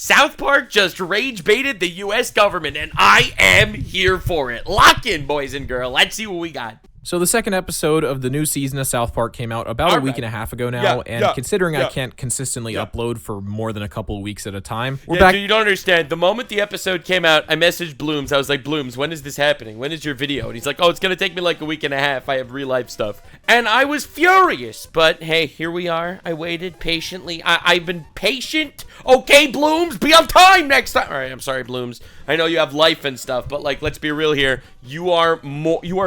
South Park just rage baited the U.S. government, and I am here for it. Lock in, boys and girls. Let's see what we got. So the second episode of the new season of South Park came out about a week and a half ago now, considering I can't consistently upload for more than a couple of weeks at a time, we're back. Dude, you don't understand. The moment the episode came out, I messaged Blooms. I was like, Blooms, when is this happening? When is your video? And he's like, oh, it's going to take me like a week and a half. I have real life stuff. And I was furious. But hey, here we are. I waited patiently. I've been patient. Okay, Blooms, be on time next time. All right, I'm sorry, Blooms. I know you have life and stuff, but like, let's be real here. You are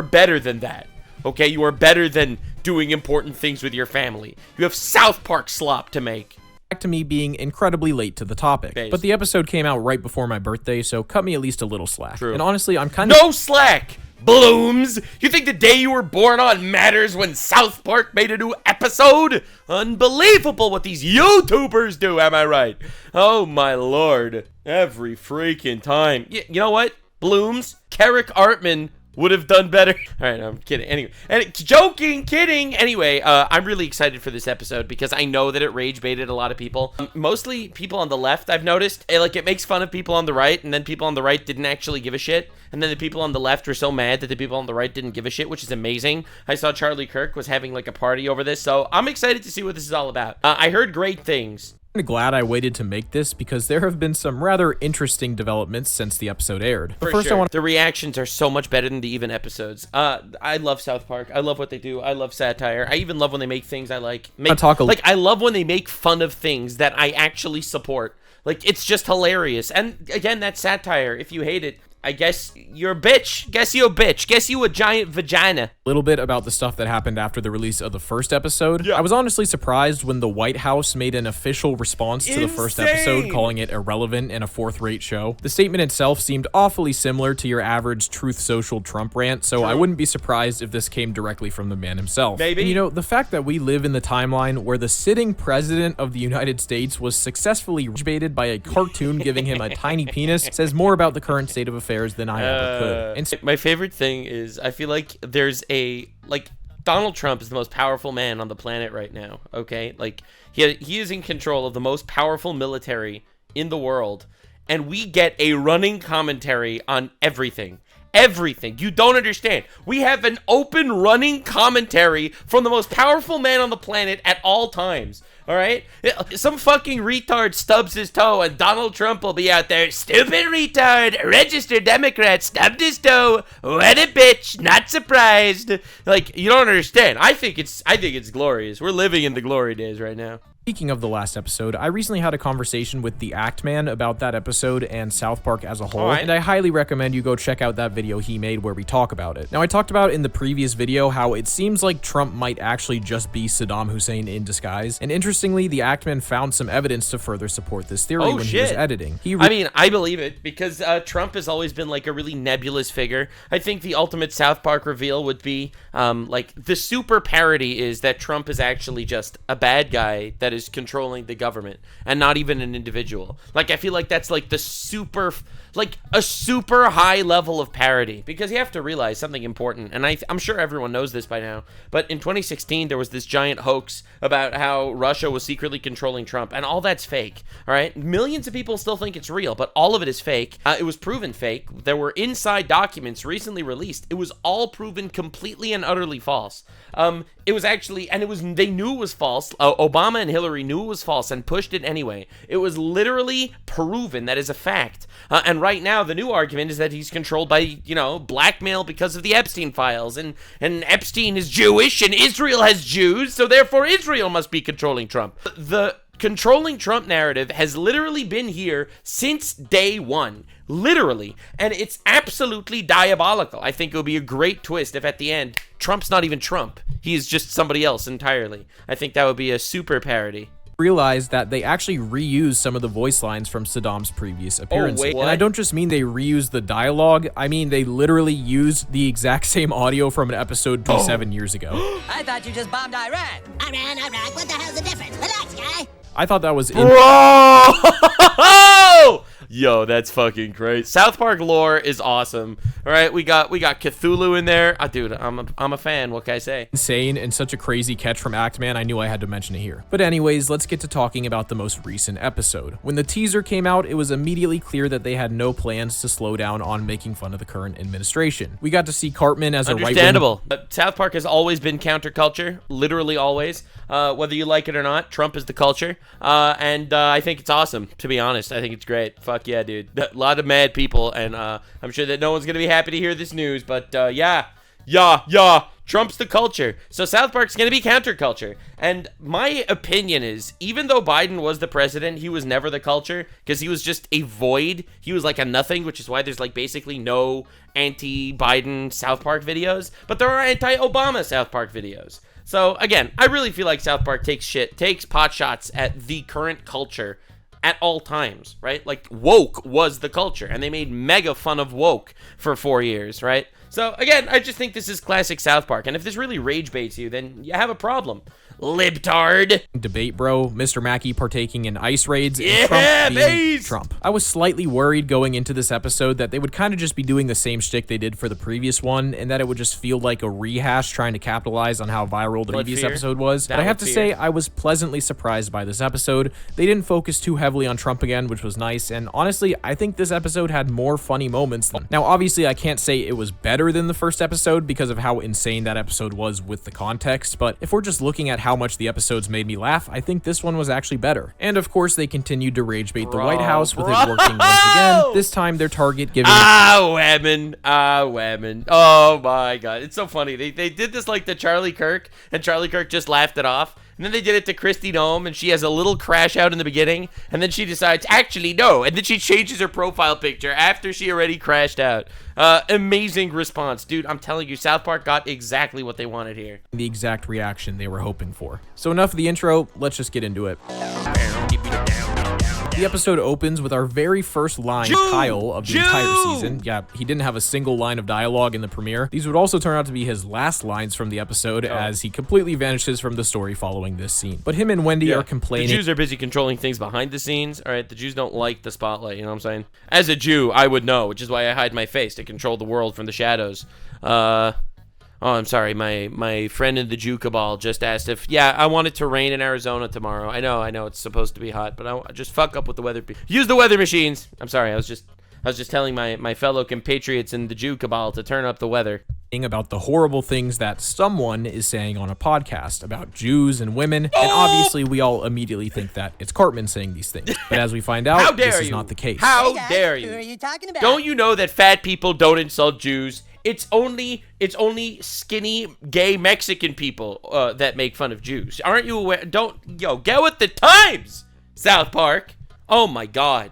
better than that. Okay, you are better than doing important things with your family. You have South Park slop to make. Back to me being incredibly late to the topic. But the episode came out right before my birthday, so cut me at least a little slack. True. And honestly, I'm kind of... No slack! Blooms! You think the day you were born on matters when South Park made a new episode? Unbelievable what these YouTubers do, am I right? Oh my lord. Every freaking time. You know what? Blooms, Carrick Artman would have done better. All right, I'm kidding. Anyway, joking, kidding. Anyway, I'm really excited for this episode because I know that it rage baited a lot of people. Mostly people on the left, I've noticed. It makes fun of people on the right, and then people on the right didn't actually give a shit. And then the people on the left were so mad that the people on the right didn't give a shit, which is amazing. I saw Charlie Kirk was having like a party over this, so I'm excited to see what this is all about. I heard great things. I'm glad I waited to make this because there have been some rather interesting developments since the episode aired. But first, the reactions are so much better than the even episodes. I love South Park. I love what they do. I love satire. I even love when they make things I like. I love when they make fun of things that I actually support. Like, it's just hilarious. And again, that's satire. If you hate it, I guess you're a bitch. Guess you a bitch. Guess you a giant vagina. A little bit about the stuff that happened after the release of the first episode. Yeah. I was honestly surprised when the White House made an official response to the first episode, calling it irrelevant and a fourth-rate show. The statement itself seemed awfully similar to your average Truth Social Trump rant, so I wouldn't be surprised if this came directly from the man himself. Maybe. And, you know, the fact that we live in the timeline where the sitting president of the United States was successfully baited by a cartoon giving him a tiny penis says more about the current state of affairs than I ever could. And my favorite thing is I feel like there's Donald Trump is the most powerful man on the planet right now, okay? Like, he is in control of the most powerful military in the world, and we get a running commentary on everything. Everything. You don't understand. We have an open running commentary from the most powerful man on the planet at all times. All right? Some fucking retard stubs his toe and Donald Trump will be out there. Stupid retard. Registered Democrat stubbed his toe. What a bitch. Not surprised. Like, you don't understand. I think it's glorious. We're living in the glory days right now. Speaking of the last episode, I recently had a conversation with the Act Man about that episode and South Park as a whole, and I highly recommend you go check out that video he made where we talk about it. Now, I talked about in the previous video how it seems like Trump might actually just be Saddam Hussein in disguise, and interestingly, the Act Man found some evidence to further support this theory when he was editing. I believe it, because Trump has always been like a really nebulous figure. I think the ultimate South Park reveal would be, like, the super parody is that Trump is actually just a bad guy that is controlling the government and not even an individual. Like, I feel like that's like a super high level of parody, because you have to realize something important, and I'm sure everyone knows this by now, but in 2016 there was this giant hoax about how Russia was secretly controlling Trump, and all that's fake. All right, millions of people still think it's real, but all of it is fake. It was proven fake. There were inside documents recently released. It was all proven completely and utterly false. It was actually, and they knew it was false. Obama and Hillary knew it was false and pushed it anyway. It was literally proven. That is a fact. And right now, the new argument is that he's controlled by, blackmail because of the Epstein files. And Epstein is Jewish and Israel has Jews, so therefore Israel must be controlling Trump. The controlling Trump narrative has literally been here since day one. Literally. And it's absolutely diabolical. I think it would be a great twist if at the end, Trump's not even Trump. He is just somebody else entirely. I think that would be a super parody. Realized that they actually reused some of the voice lines from Saddam's previous appearances. Wait, what? And I don't just mean they reused the dialogue, I mean they literally used the exact same audio from an episode 27 years ago. I thought you just bombed Iran. Iraq, what the hell's the difference? Relax, guy. I thought that was Bro! Yo, that's fucking great. South Park lore is awesome. All right, we got Cthulhu in there. Dude, I'm a fan. What can I say? Insane and such a crazy catch from Actman. I knew I had to mention it here. But anyways, let's get to talking about the most recent episode. When the teaser came out, it was immediately clear that they had no plans to slow down on making fun of the current administration. We got to see Cartman as a right-wing... Understandable. South Park has always been counterculture, literally always. Whether you like it or not, Trump is the culture. And I think it's awesome, to be honest. I think it's great. Fuck yeah, dude. A lot of mad people, and I'm sure that no one's going to be happy to hear this news, but yeah, Trump's the culture. So South Park's going to be counterculture. And my opinion is, even though Biden was the president, he was never the culture, because he was just a void. He was like a nothing, which is why there's like basically no anti-Biden South Park videos, but there are anti-Obama South Park videos. So again, I really feel like South Park takes pot shots at the current culture at all times, right? Like, woke was the culture, and they made mega fun of woke for 4 years, right? So, again, I just think this is classic South Park, and if this really rage baits you, then you have a problem. Libtard. Debate bro, Mr. Mackey partaking in ice raids, and Yeah, Trump being base! Trump. I was slightly worried going into this episode that they would kind of just be doing the same shtick they did for the previous one, and that it would just feel like a rehash trying to capitalize on how viral the previous episode was. But I have to say, I was pleasantly surprised by this episode. They didn't focus too heavily on Trump again, which was nice, and honestly, I think this episode had more funny moments. Now, obviously, I can't say it was better than the first episode because of how insane that episode was with the context, but if we're just looking at how much the episodes made me laugh, I think this one was actually better. And of course, they continued to rage bait the White House with it working once again. This time, their target giving women. Oh my god, it's so funny. They did this like to Charlie Kirk, and Charlie Kirk just laughed it off. And then they did it to Kristi Noem, and she has a little crash out in the beginning, and then she decides, actually, no. And then she changes her profile picture after she already crashed out. Amazing response. Dude, I'm telling you, South Park got exactly what they wanted here. the exact reaction they were hoping for. So enough of the intro, let's just get into it. The episode opens with our very first line, Kyle, of the entire season. Yeah, he didn't have a single line of dialogue in the premiere. These would also turn out to be his last lines from the episode, as he completely vanishes from the story following this scene. But him and Wendy are complaining. The Jews are busy controlling things behind the snes, all right? The Jews don't like the spotlight, you know what I'm saying? As a Jew, I would know, which is why I hide my face, to control the world from the shadows. Oh, I'm sorry. My friend in the Jew cabal just asked if, I want it to rain in Arizona tomorrow. I know it's supposed to be hot, but I just fuck up with the weather. Use the weather machines. I'm sorry. I was just telling my fellow compatriots in the Jew cabal to turn up the weather. About the horrible things that someone is saying on a podcast about Jews and women, and obviously we all immediately think that it's Cartman saying these things. But as we find out, this is not the case. How Hey guys, dare you? Who are you talking about? Don't you know that fat people don't insult Jews? It's only skinny gay Mexican people that make fun of Jews. Aren't you aware? Get with the times, South Park. Oh my God.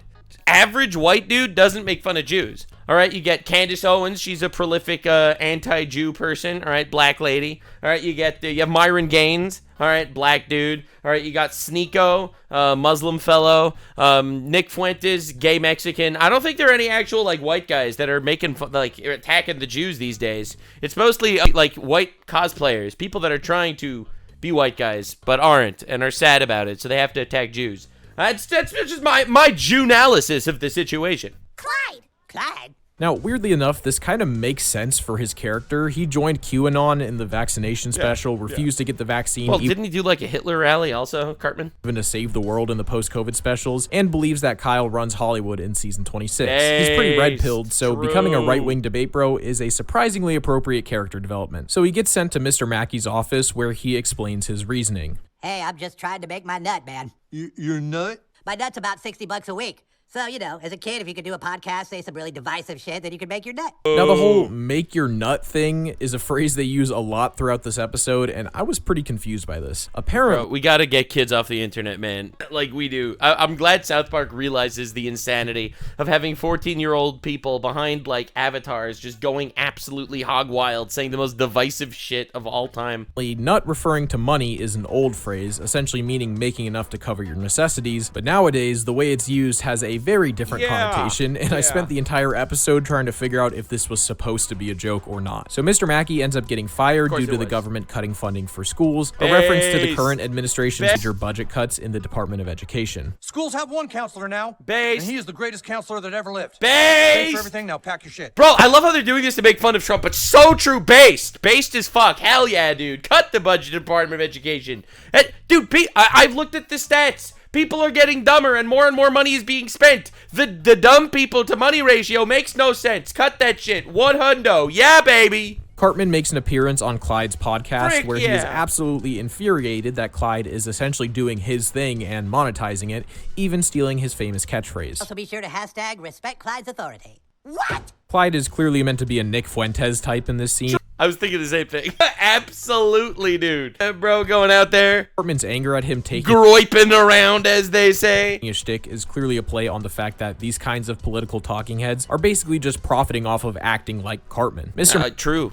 Average white dude doesn't make fun of Jews. All right, you get Candace Owens. She's a prolific anti-Jew person. All right, black lady. All right, you have Myron Gaines. All right, black dude. All right, you got Sneeko, Muslim fellow. Nick Fuentes, gay Mexican. I don't think there are any actual like white guys that are making fun, like attacking the Jews these days. It's mostly like white cosplayers, people that are trying to be white guys but aren't and are sad about it, so they have to attack Jews. That's just my Jew-analysis of the situation. Clyde? Now, weirdly enough, this kind of makes sense for his character. He joined QAnon in the vaccination special, refused to get the vaccine. Well, didn't he do like a Hitler rally also, Cartman? Even to save the world in the post-COVID specials, and believes that Kyle runs Hollywood in season 26. He's pretty red-pilled, so becoming a right-wing debate bro is a surprisingly appropriate character development. So he gets sent to Mr. Mackey's office, where he explains his reasoning. Hey, I'm just trying to make my nut, man. Your nut? My nut's about $60 a week. So, you know, as a kid, if you could do a podcast, say some really divisive shit, then you could make your nut. Now, the whole make your nut thing is a phrase they use a lot throughout this episode, and I was pretty confused by this. Apparently, we gotta get kids off the internet, man, like we do. I'm glad South Park realizes the insanity of having 14-year-old people behind, like, avatars just going absolutely hog wild, saying the most divisive shit of all time. Nut referring to money is an old phrase, essentially meaning making enough to cover your necessities, but nowadays, the way it's used has a a very different connotation, and I spent the entire episode trying to figure out if this was supposed to be a joke or not. So Mr. Mackey ends up getting fired due to the government cutting funding for schools, a reference to the current administration's major budget cuts in the Department of Education. Schools have one counselor now, and he is the greatest counselor that ever lived. Thanks for everything, now pack your shit. Bro, I love how they're doing this to make fun of Trump, but so true. Based as fuck. Hell yeah, dude. Cut the budget Department of Education. Dude, I've looked at the stats. People are getting dumber and more money is being spent. The dumb people to money ratio makes no sense. Cut that shit. 100. Yeah, baby. Cartman makes an appearance on Clyde's podcast where he is absolutely infuriated that Clyde is essentially doing his thing and monetizing it, even stealing his famous catchphrase. Also be sure to hashtag respect Clyde's authority. What? Clyde is clearly meant to be a Nick Fuentes type in this scene. I was thinking the same thing. Absolutely, dude. Bro, going out there. Cartman's anger at him taking groiping around, as they say. A shtick is clearly a play on the fact that these kinds of political talking heads are basically just profiting off of acting like Cartman. True.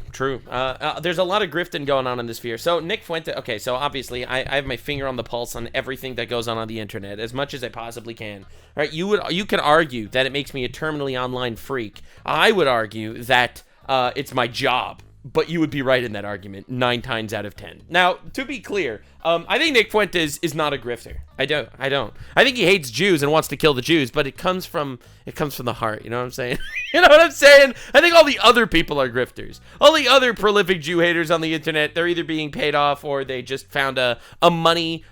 There's a lot of grifting going on in this sphere. So Nick Fuentes, okay, so obviously I have my finger on the pulse on everything that goes on the internet as much as I possibly can. All right, you can argue that it makes me a terminally online freak. I would argue that it's my job. But you would be right in that argument 9 times out of 10. Now, to be clear, I think Nick Fuentes is not a grifter. I don't. I think he hates Jews and wants to kill the Jews, but it comes from the heart. You know what I'm saying? You know what I'm saying? I think all the other people are grifters. All the other prolific Jew haters on the internet, they're either being paid off or they just found a money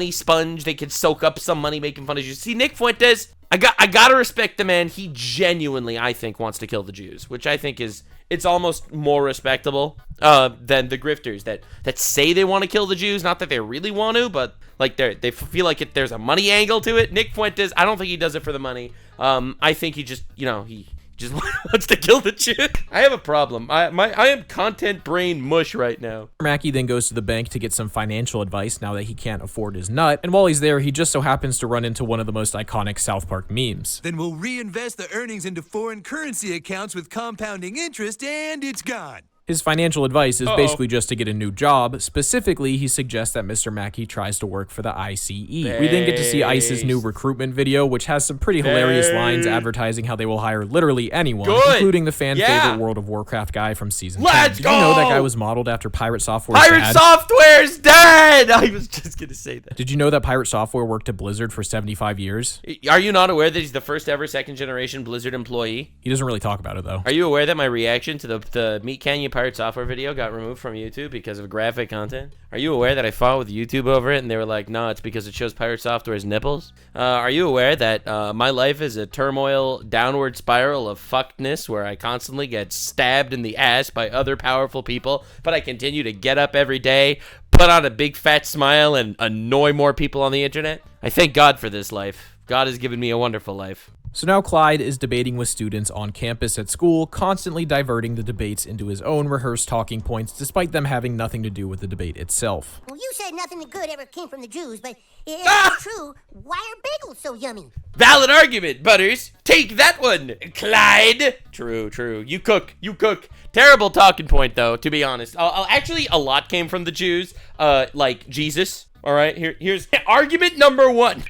sponge. They could soak up some money making fun of Jews. See, Nick Fuentes, I gotta respect the man. He genuinely, I think, wants to kill the Jews, which I think it's almost more respectable than the grifters that say they want to kill the Jews. Not that they really want to, but like they feel like there's a money angle to it. Nick Fuentes, I don't think he does it for the money. I think he just, he just wants to kill the Jews. I have a problem. I am content brain mush right now. Mackey then goes to the bank to get some financial advice now that he can't afford his nut. And while he's there, he just so happens to run into one of the most iconic South Park memes. Then we'll reinvest the earnings into foreign currency accounts with compounding interest, and it's gone. His financial advice is basically just to get a new job. Specifically, he suggests that Mr. Mackey tries to work for the ICE. We then get to see ICE's new recruitment video, which has some pretty hilarious lines advertising how they will hire literally anyone, including the fan-favorite World of Warcraft guy from Season 10. Did you know that guy was modeled after Pirate Software's dad? Pirate Software's dad! I was just gonna say that. Did you know that Pirate Software worked at Blizzard for 75 years? Are you not aware that he's the first ever second-generation Blizzard employee? He doesn't really talk about it, though. Are you aware that my reaction to the Meat Canyon Pirate Software video got removed from YouTube because of graphic content? Are you aware that I fought with YouTube over it and they were like, no, it's because it shows Pirate Software's nipples? Are you aware that my life is a turmoil downward spiral of fuckedness where I constantly get stabbed in the ass by other powerful people, but I continue to get up every day, put on a big fat smile, and annoy more people on the internet? I thank God for this life. God has given me a wonderful life. So now Clyde is debating with students on campus at school, constantly diverting the debates into his own rehearsed talking points, despite them having nothing to do with the debate itself. Well, you said nothing good ever came from the Jews, but if it's true, why are bagels so yummy? Valid argument, Butters. Take that one, Clyde. True. You cook. Terrible talking point, though, to be honest. Actually, a lot came from the Jews, like Jesus. All right, here's argument number one.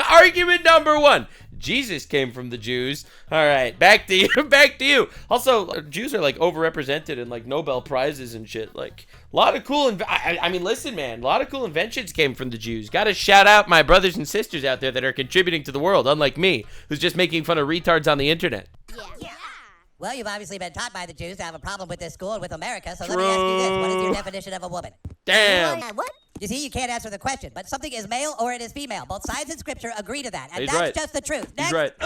Jesus came from the Jews. All right, back to you. Also, Jews are like overrepresented in like Nobel Prizes and shit. Like a lot of cool. I mean, listen, man, a lot of cool inventions came from the Jews. Got to shout out my brothers and sisters out there that are contributing to the world, unlike me, who's just making fun of retards on the internet. Yeah. Well, you've obviously been taught by the Jews to have a problem with this school and with America, so let me ask you this. What is your definition of a woman? Damn. What? You see, you can't answer the question, but something is male or it is female. Both sides in Scripture agree to that, and He's that's right. just the truth. He's Next. right.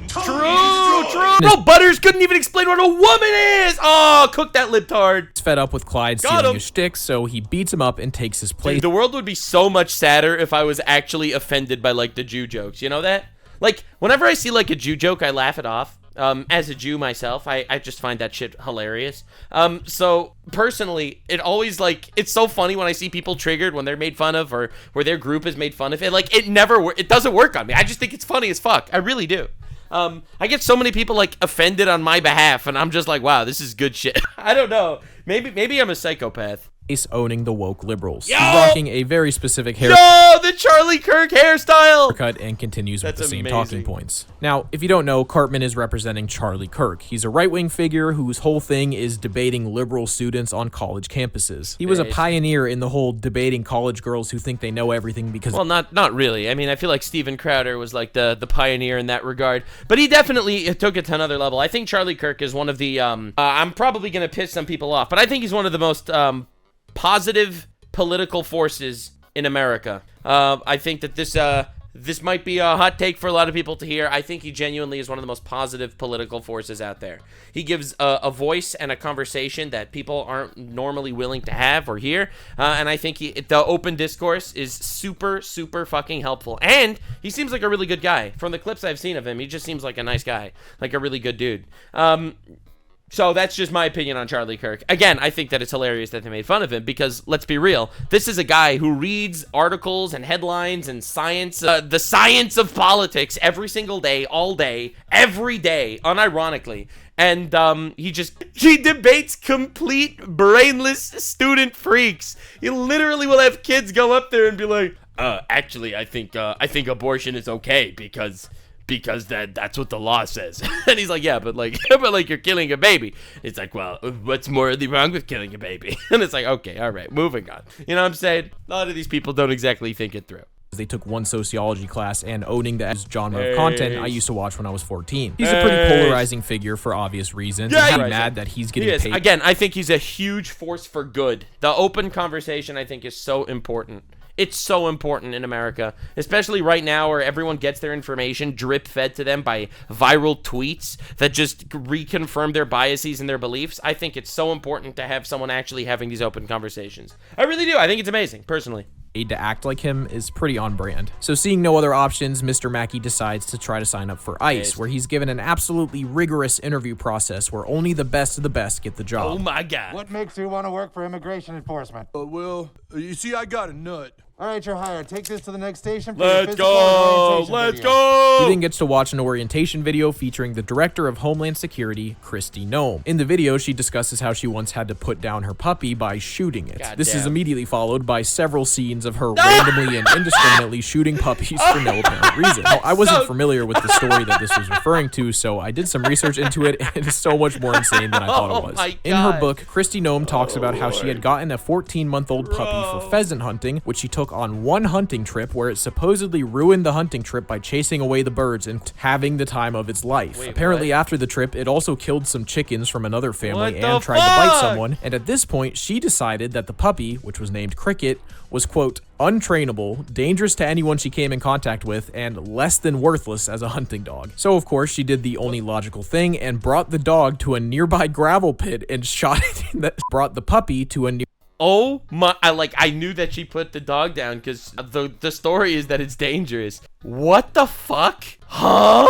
True. Bro, Butters couldn't even explain what a woman is. Oh, cook that libtard. He's fed up with Clyde stealing his shtick, so he beats him up and takes his place. Dude, the world would be so much sadder if I was actually offended by like the Jew jokes. You know that? Like, whenever I see like a Jew joke, I laugh it off. As a Jew myself, I just find that shit hilarious. So personally, it always like, it's so funny when I see people triggered when they're made fun of or where their group is made fun of. It doesn't work on me. I just think it's funny as fuck. I really do. I get so many people like offended on my behalf and I'm just like, wow, this is good shit. I don't know. Maybe I'm a psychopath. owning the woke liberals. He's rocking a very specific haircut the Charlie Kirk hairstyle! And continues with the same amazing. talking points. Now, if you don't know, Cartman is representing Charlie Kirk. He's a right-wing figure whose whole thing is debating liberal students on college campuses. He was a pioneer in the whole debating college girls who think they know everything because... Well, not really. I mean, I feel like Steven Crowder was like the pioneer in that regard. But he definitely took it to another level. I think Charlie Kirk is one of the... I'm probably going to piss some people off, but I think he's one of the most... positive political forces in America. I think that this might be a hot take for a lot of people to hear. I think he genuinely is one of the most positive political forces out there. He gives a voice and a conversation that people aren't normally willing to have or hear, and I think the open discourse is super, super fucking helpful. And he seems like a really good guy. From the clips I've seen of him, he just seems like a nice guy, like a really good dude. So that's just my opinion on Charlie Kirk. Again, I think that it's hilarious that they made fun of him because, let's be real, this is a guy who reads articles and headlines and science, the science of politics every single day, all day, every day, unironically. And he debates complete brainless student freaks. He literally will have kids go up there and be like, actually, I think abortion is okay because that's what the law says. And he's like, yeah, but you're killing a baby. It's like, well, what's morally wrong with killing a baby? And it's like, okay, all right, moving on. You know what I'm saying? A lot of these people don't exactly think it through. They took one sociology class, and owning the genre of content I used to watch when I was 14. He's a pretty polarizing figure for obvious reasons. Yeah, I'm mad that he's getting paid. Again, I think he's a huge force for good. The open conversation, I think, is so important. It's so important in America, especially right now where everyone gets their information drip-fed to them by viral tweets that just reconfirm their biases and their beliefs. I think it's so important to have someone actually having these open conversations. I really do. I think it's amazing, personally. To act like him is pretty on brand. So seeing no other options, Mr. Mackey decides to try to sign up for ICE, where he's given an absolutely rigorous interview process where only the best of the best get the job. Oh my God. What makes you want to work for immigration enforcement? Well, you see, I got a nut. All right, you're hired. Take this to the next station. Let's go. Let's go. He then gets to watch an orientation video featuring the director of Homeland Security, Kristi Noem. In the video, she discusses how she once had to put down her puppy by shooting it. This is immediately followed by several scenes of her randomly and indiscriminately shooting puppies for no apparent reason. Now, I wasn't familiar with the story that this was referring to, so I did some research into it, and it is so much more insane than I thought it was. In her book, Kristi Noem talks about how she had gotten a 14-month-old puppy for pheasant hunting, which she took on one hunting trip where it supposedly ruined the hunting trip by chasing away the birds and having the time of its life. Apparently, after the trip, it also killed some chickens from another family and tried to bite someone, and at this point, she decided that the puppy, which was named Cricket, was, quote, untrainable, dangerous to anyone she came in contact with, and less than worthless as a hunting dog. So, of course, she did the only logical thing and brought the dog to a nearby gravel pit and shot it brought the puppy to a Oh my, I knew that she put the dog down because the story is that it's dangerous. What the fuck? Huh?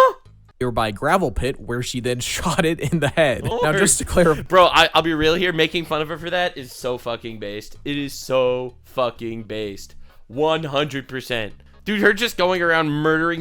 Nearby gravel pit where she then shot it in the head. Now, just to clarify, bro, I'll be real here. Making fun of her for that is so fucking based. It is so fucking based. 100%. Dude, her just going around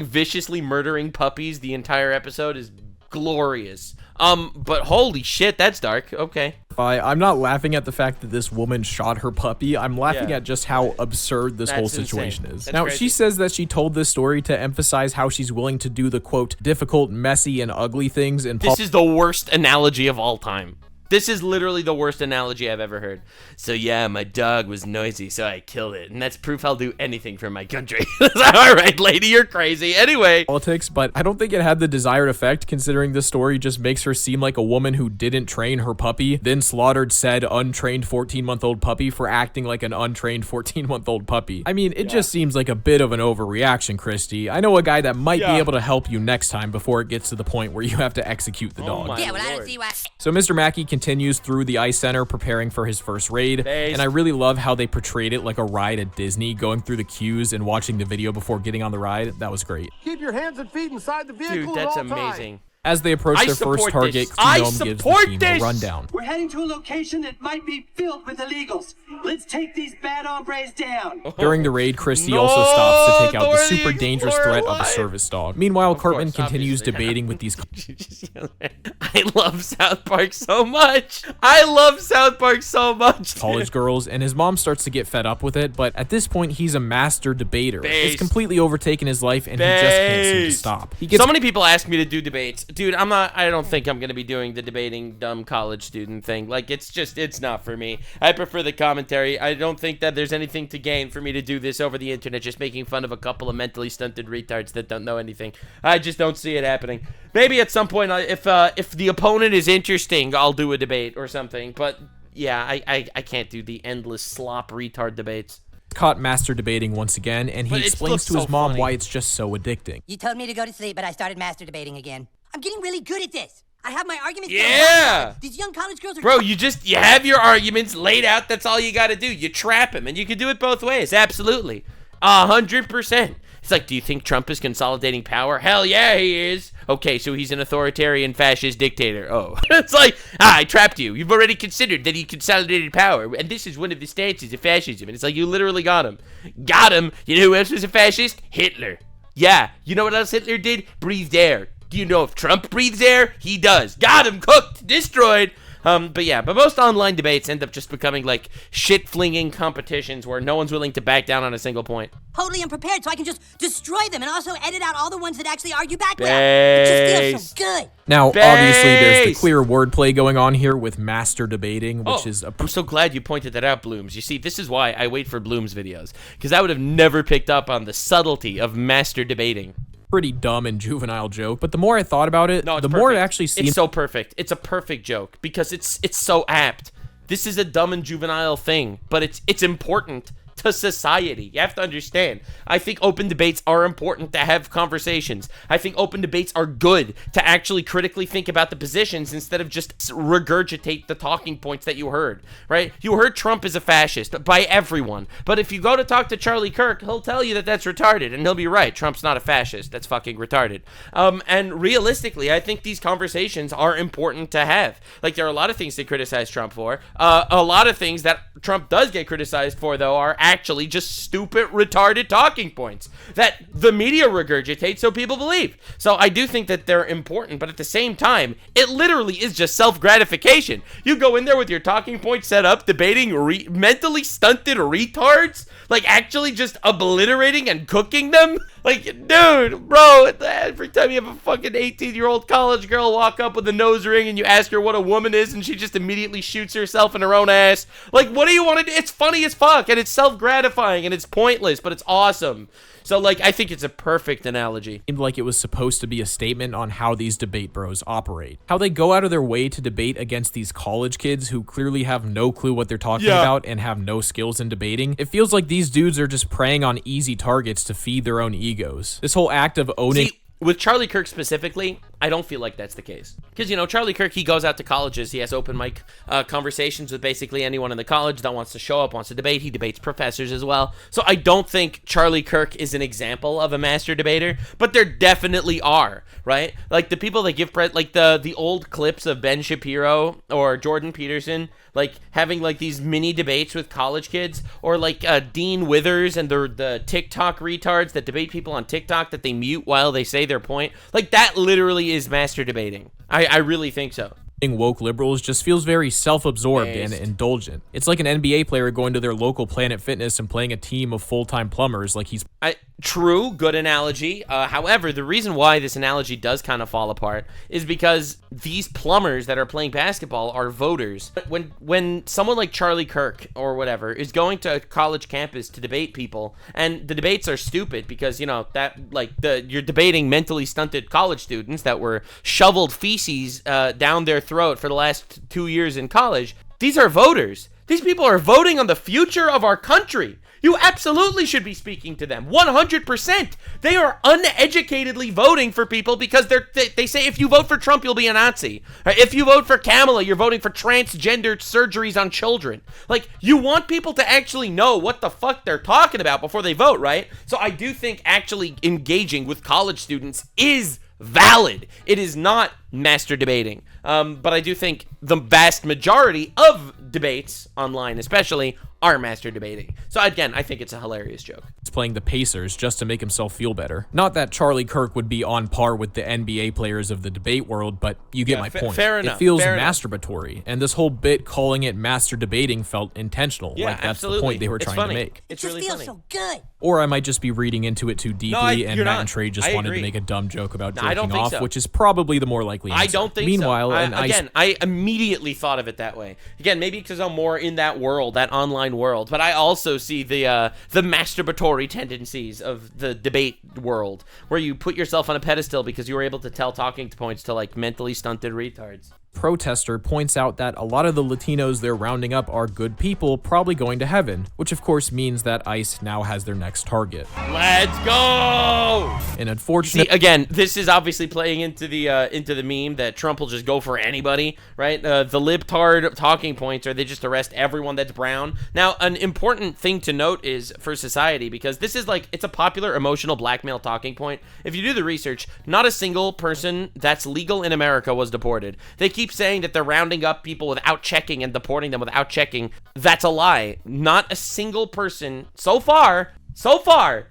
viciously murdering puppies the entire episode is glorious. But holy shit, that's dark. Okay. I'm not laughing at the fact that this woman shot her puppy. I'm laughing at just how absurd this whole situation is. Now, she says that she told this story to emphasize how she's willing to do the, quote, difficult, messy, and ugly things in This is the worst analogy of all time. This is literally the worst analogy I've ever heard. So yeah, my dog was noisy, so I killed it. And that's proof I'll do anything for my country. All right, lady, you're crazy. Anyway. Politics, but I don't think it had the desired effect, considering this story just makes her seem like a woman who didn't train her puppy, then slaughtered said untrained 14-month-old puppy for acting like an untrained 14-month-old puppy. I mean, it just seems like a bit of an overreaction, Kristi. I know a guy that might be able to help you next time before it gets to the point where you have to execute the dog. Yeah, well, I don't see why. So Mr. Mackey continues through the ice center preparing for his first raid, and I really love how they portrayed it like a ride at Disney, going through the queues and watching the video before getting on the ride. That was great. Keep your hands and feet inside the vehicle. Dude, that's amazing. As they approach their first target, Gnome gives the team a rundown. We're heading to a location that might be filled with illegals. Let's take these bad hombres down. During the raid, Christie also stops to take out the super dangerous threat of a service dog. Meanwhile, Cartman continues debating with these... I love South Park so much. I love South Park so much. College girls, and his mom starts to get fed up with it, but at this point, he's a master debater. It's completely overtaken his life, and he just can't seem to stop. So many people ask me to do debates. Dude, I don't think I'm going to be doing the debating dumb college student thing. Like, it's not for me. I prefer the commentary. I don't think that there's anything to gain for me to do this over the internet, just making fun of a couple of mentally stunted retards that don't know anything. I just don't see it happening. Maybe at some point, if the opponent is interesting, I'll do a debate or something. But yeah, I can't do the endless slop retard debates. Caught master debating once again, and he explains to his mom why it's just so addicting. You told me to go to sleep, but I started master debating again. I'm getting really good at this. I have my arguments. Yeah. These young college girls are... Bro, you have your arguments laid out. That's all you got to do. You trap him, and you can do it both ways. Absolutely. 100%. It's like, do you think Trump is consolidating power? Hell yeah, he is. Okay, so he's an authoritarian fascist dictator. Oh, it's like, I trapped you. You've already considered that he consolidated power, and this is one of the stances of fascism. And it's like, you literally got him. Got him. You know who else was a fascist? Hitler. Yeah. You know what else Hitler did? Breathed air. Do you know if Trump breathes air? He does. Got him. Cooked. Destroyed. But most online debates end up just becoming like shit-flinging competitions where no one's willing to back down on a single point. Totally unprepared, so I can just destroy them and also edit out all the ones that actually argue back well. It just feels so good. Now, obviously, there's the clear wordplay going on here with master debating, which is a... I'm so glad you pointed that out, Blooms. You see, this is why I wait for Blooms videos, because I would have never picked up on the subtlety of master debating. Pretty dumb and juvenile joke, but the more I thought about it, the more it actually seemed... It's so perfect. It's a perfect joke because it's so apt. This is a dumb and juvenile thing, but it's important to society. You have to understand. I think open debates are important to have conversations. I think open debates are good to actually critically think about the positions instead of just regurgitate the talking points that you heard, right? You heard Trump is a fascist by everyone, but if you go to talk to Charlie Kirk, he'll tell you that that's retarded, and he'll be right. Trump's not a fascist. That's fucking retarded. And realistically, I think these conversations are important to have. Like, there are a lot of things to criticize Trump for. A lot of things that Trump does get criticized for, though, are actually just stupid, retarded talking points that the media regurgitate so people believe. So I do think that they're important, but at the same time, it literally is just self-gratification. You go in there with your talking points set up, debating mentally stunted retards, like actually just obliterating and cooking them. Like, dude, bro, every time you have a fucking 18-year-old college girl walk up with a nose ring and you ask her what a woman is and she just immediately shoots herself in her own ass, like, what do you want to do? It's funny as fuck, and it's self-gratifying, and it's pointless, but it's awesome. So, like, I think it's a perfect analogy. It seemed like it was supposed to be a statement on how these debate bros operate. How they go out of their way to debate against these college kids who clearly have no clue what they're talking about and have no skills in debating. It feels like these dudes are just preying on easy targets to feed their own egos. This whole act of owning... See, with Charlie Kirk specifically, I don't feel like that's the case. Because, you know, Charlie Kirk, he goes out to colleges. He has open mic conversations with basically anyone in the college that wants to show up, wants to debate. He debates professors as well. So I don't think Charlie Kirk is an example of a master debater, but there definitely are, right? Like the people that give, like the old clips of Ben Shapiro or Jordan Peterson, like having like these mini debates with college kids, or like Dean Withers and the TikTok retards that debate people on TikTok that they mute while they say their point. Like that literally is master debating. I really think so. Woke liberals just feels very self-absorbed and indulgent. It's like an NBA player going to their local Planet Fitness and playing a team of full-time plumbers like he's... True, good analogy. However, the reason why this analogy does kind of fall apart is because these plumbers that are playing basketball are voters. When someone like Charlie Kirk or whatever is going to a college campus to debate people, and the debates are stupid because, you know, that like you're debating mentally stunted college students that were shoveled feces down their throat for the last 2 years in college. These are voters. These people are voting on the future of our country. You absolutely should be speaking to them. 100%. They are uneducatedly voting for people because they say if you vote for Trump, you'll be a Nazi. Or if you vote for Kamala, you're voting for transgender surgeries on children. Like, you want people to actually know what the fuck they're talking about before they vote, right? So I do think actually engaging with college students is valid. It is not master debating. But I do think the vast majority of debates, online especially, are master debating. So again, I think it's a hilarious joke. He's playing the Pacers just to make himself feel better. Not that Charlie Kirk would be on par with the NBA players of the debate world, but you get my point. Fair enough. It feels fair masturbatory, enough. And this whole bit calling it master debating felt intentional. Yeah, like that's absolutely. the point they were trying funny. to make. It's It just really feels funny. so good. Or I might just be reading into it too deeply, and you're Matt not. and Trey just I wanted agree. to make a dumb joke about I don't jerking think off, so. which is probably the more likely answer. I don't think Meanwhile, so. and I immediately thought of it that way. Again, maybe because I'm more in that world, that online world, but I also see the masturbatory tendencies of the debate world, where you put yourself on a pedestal because you were able to tell talking points to like mentally stunted retards. Protester points out that a lot of the Latinos they're rounding up are good people, probably going to heaven, which of course means that ICE now has their next target. Let's go! And unfortunately, See, again, this is obviously playing into the meme that Trump will just go for anybody, right? The libtard talking points are they just arrest everyone that's brown. Now, an important thing to note is for society, because this is like, it's a popular emotional blackmail talking point. If you do the research, not a single person that's legal in America was deported. They keep saying that they're rounding up people without checking and deporting them without checking. That's a lie. Not a single person so far,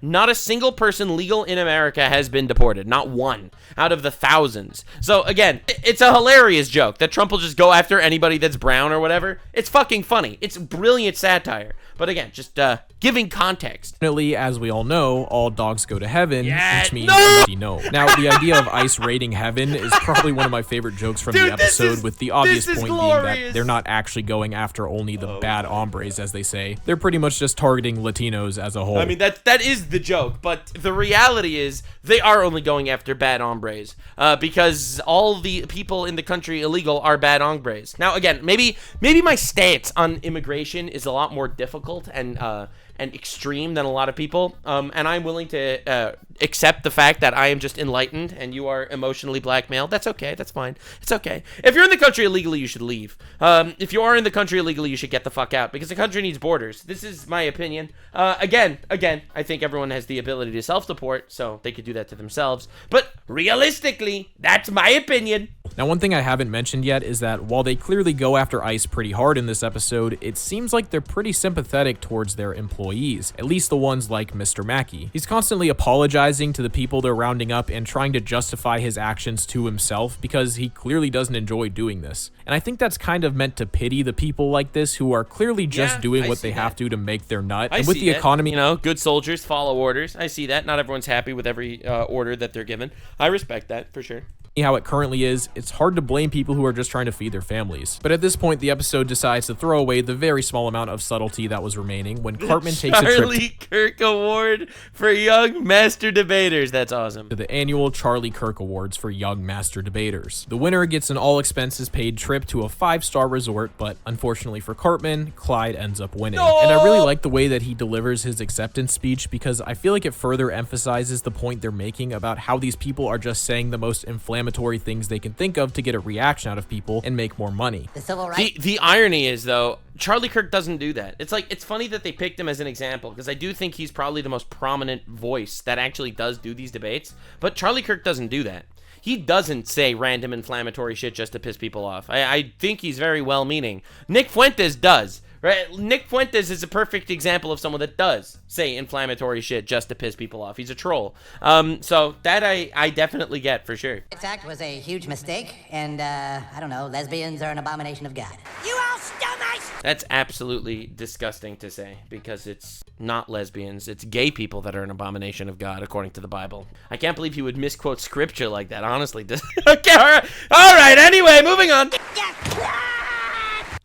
not a single person legal in America has been deported. Not one out of the thousands. So again, it's a hilarious joke that Trump will just go after anybody that's brown or whatever. It's fucking funny. It's brilliant satire. But again, just giving context. Unfortunately, as we all know, all dogs go to heaven, Yeah, which means no! no. Now, the idea of ICE raiding heaven is probably one of my favorite jokes from the episode, with the obvious point being that they're not actually going after only the bad hombres, as they say. They're pretty much just targeting Latinos as a whole. I mean, that is the joke, but the reality is they are only going after bad hombres because all the people in the country illegal are bad hombres. Now, again, maybe my stance on immigration is a lot more difficult and extreme than a lot of people, and I'm willing to accept the fact that I am just enlightened and you are emotionally blackmailed. That's okay. That's fine. It's okay. If you're in the country illegally, you should leave. If you are in the country illegally, you should get the fuck out because the country needs borders. This is my opinion. Again, I think everyone has the ability to self-deport, so they could do that to themselves. But realistically, that's my opinion. Now, one thing I haven't mentioned yet is that while they clearly go after ICE pretty hard in this episode, it seems like they're pretty sympathetic towards their employees, at least the ones like Mr. Mackey. He's constantly apologizing to the people they're rounding up and trying to justify his actions to himself because he clearly doesn't enjoy doing this. And I think that's kind of meant to pity the people like this who are clearly just doing what they have to make their nut. And with the economy, you know, good soldiers follow orders. I see that. Not everyone's happy with every order that they're given. I respect that for sure. How it currently is, it's hard to blame people who are just trying to feed their families. But at this point, the episode decides to throw away the very small amount of subtlety that was remaining when Cartman takes a trip Charlie Kirk Award for Young Master Debaters. That's awesome. To the annual Charlie Kirk Awards for Young Master Debaters. The winner gets an all-expenses-paid trip to a 5-star resort, but unfortunately for Cartman, Clyde ends up winning. No! And I really like the way that he delivers his acceptance speech because I feel like it further emphasizes the point they're making about how these people are just saying the most inflammatory things they can think of to get a reaction out of people and make more money. The civil rights. The irony is, though, Charlie Kirk doesn't do that. It's like, it's funny that they picked him as an example because I do think he's probably the most prominent voice that actually does do these debates, but Charlie Kirk doesn't do that. He doesn't say random inflammatory shit just to piss people off. I think he's very well-meaning. Nick Fuentes does. Right? Nick Fuentes is a perfect example of someone that does say inflammatory shit just to piss people off. He's a troll. So that I definitely get for sure. This act was a huge mistake, and I don't know, lesbians are an abomination of God. You all stomachs! That's absolutely disgusting to say because it's not lesbians. It's gay people that are an abomination of God, according to the Bible. I can't believe he would misquote scripture like that, honestly. Okay, all right, anyway, moving on.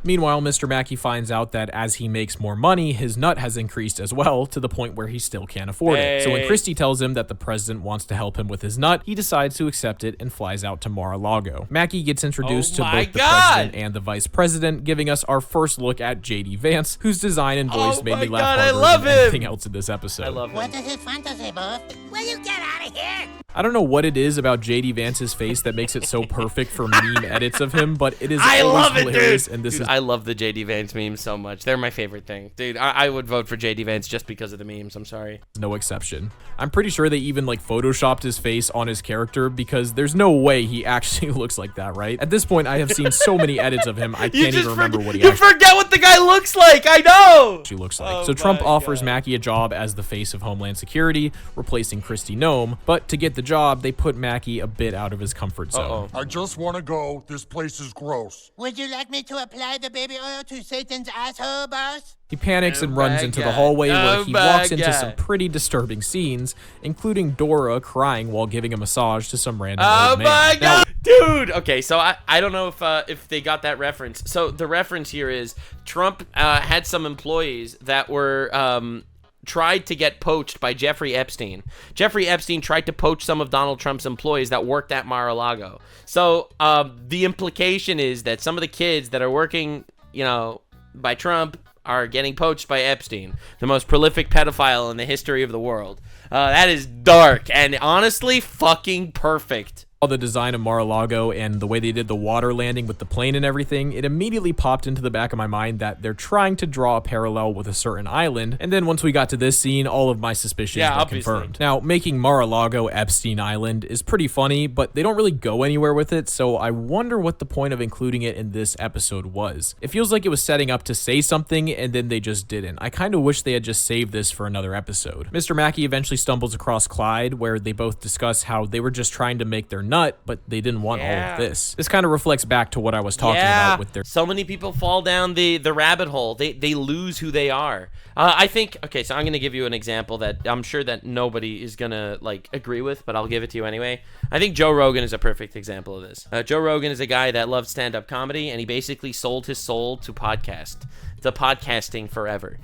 Meanwhile, Mr. Mackey finds out that as he makes more money, his nut has increased as well to the point where he still can't afford it. So when Christy tells him that the president wants to help him with his nut, he decides to accept it and flies out to Mar-a-Lago. Mackey gets introduced to both the president and the vice president, giving us our first look at J.D. Vance, whose design and voice made me laugh harder than anything else in this episode. I love him. What is it fantasy, boss? Will you get out of here? I don't know what it is about J.D. Vance's face that makes it so perfect for meme edits of him, but it is always hilarious, and this is I love the JD Vance memes so much. They're my favorite thing. Dude, I would vote for JD Vance just because of the memes. I'm sorry. No exception. I'm pretty sure they even like photoshopped his face on his character because there's no way he actually looks like that, right? At this point, I have seen so many edits of him, I can't even remember what he You forget what the guy looks like. I know. Actually looks like. So Trump offers Mackie a job as the face of Homeland Security, replacing Kristi Noem, but to get the job, they put Mackie a bit out of his comfort zone. I just want to go. This place is gross. Would you like me to apply the baby oil to Satan's asshole, boss? He panics and runs into the hallway where he walks into some pretty disturbing scenes, including Dora crying while giving a massage to some random old man. My God. Dude, okay, so I don't know if they got that reference. So the reference here is Trump had some employees that were tried to get poached by Jeffrey Epstein. Jeffrey Epstein tried to poach some of Donald Trump's employees that worked at Mar-a-Lago. So the implication is that some of the kids that are working, you know, by Trump are getting poached by Epstein, the most prolific pedophile in the history of the world. That is dark and honestly fucking perfect. The design of Mar-a-Lago and the way they did the water landing with the plane and everything, it immediately popped into the back of my mind that they're trying to draw a parallel with a certain island. And then once we got to this scene, all of my suspicions were confirmed. Now, making Mar-a-Lago Epstein Island is pretty funny, but they don't really go anywhere with it, so I wonder what the point of including it in this episode was. It feels like it was setting up to say something, and then they just didn't. I kind of wish they had just saved this for another episode. Mr. Mackie eventually stumbles across Clyde, where they both discuss how they were just trying to make their nut, but they didn't want all of this. This kind of reflects back to what I was talking about with their... So many people fall down the rabbit hole. They lose who they are. I think... Okay, so I'm going to give you an example that I'm sure that nobody is going to, like, agree with, but I'll give it to you anyway. I think Joe Rogan is a perfect example of this. Joe Rogan is a guy that loves stand-up comedy, and he basically sold his soul to podcasting forever.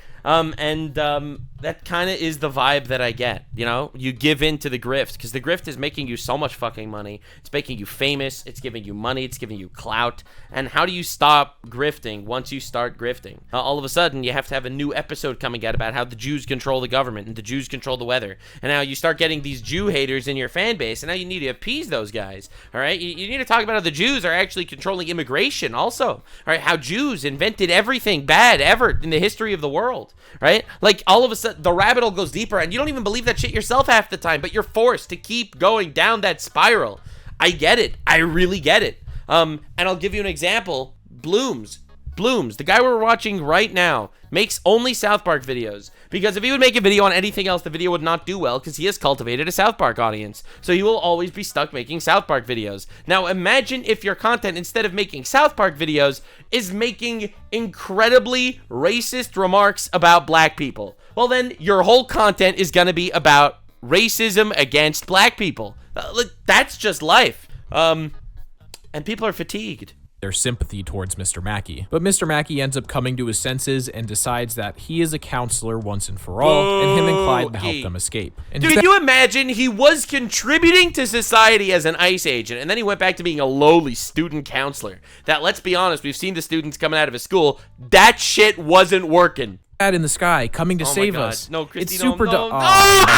That kind of is the vibe that I get, you know? You give in to the grift, because the grift is making you so much fucking money. It's making you famous. It's giving you money. It's giving you clout. And how do you stop grifting once you start grifting? All of a sudden, you have to have a new episode coming out about how the Jews control the government and the Jews control the weather. And now you start getting these Jew haters in your fan base, and now you need to appease those guys, all right? You need to talk about how the Jews are actually controlling immigration also, all right? How Jews invented everything bad ever in the history of the world, right? Like, all of a sudden, the rabbit hole goes deeper, and you don't even believe that shit yourself half the time, but you're forced to keep going down that spiral. I get it. I really get it. And I'll give you an example. Blooms, the guy we're watching right now, makes only South Park videos. Because if he would make a video on anything else, the video would not do well, because he has cultivated a South Park audience. So he will always be stuck making South Park videos. Now imagine if your content, instead of making South Park videos, is making incredibly racist remarks about black people. Well then, your whole content is going to be about racism against black people. That's just life. And people are fatigued. Their sympathy towards Mr. Mackie. But Mr. Mackie ends up coming to his senses and decides that he is a counselor once and for all, and him and Clyde help them escape. And dude, can you imagine? He was contributing to society as an ICE agent, and then he went back to being a lowly student counselor. That, let's be honest, we've seen the students coming out of his school. That shit wasn't working. In the sky, coming to save us. No, Kristi it's super Noem.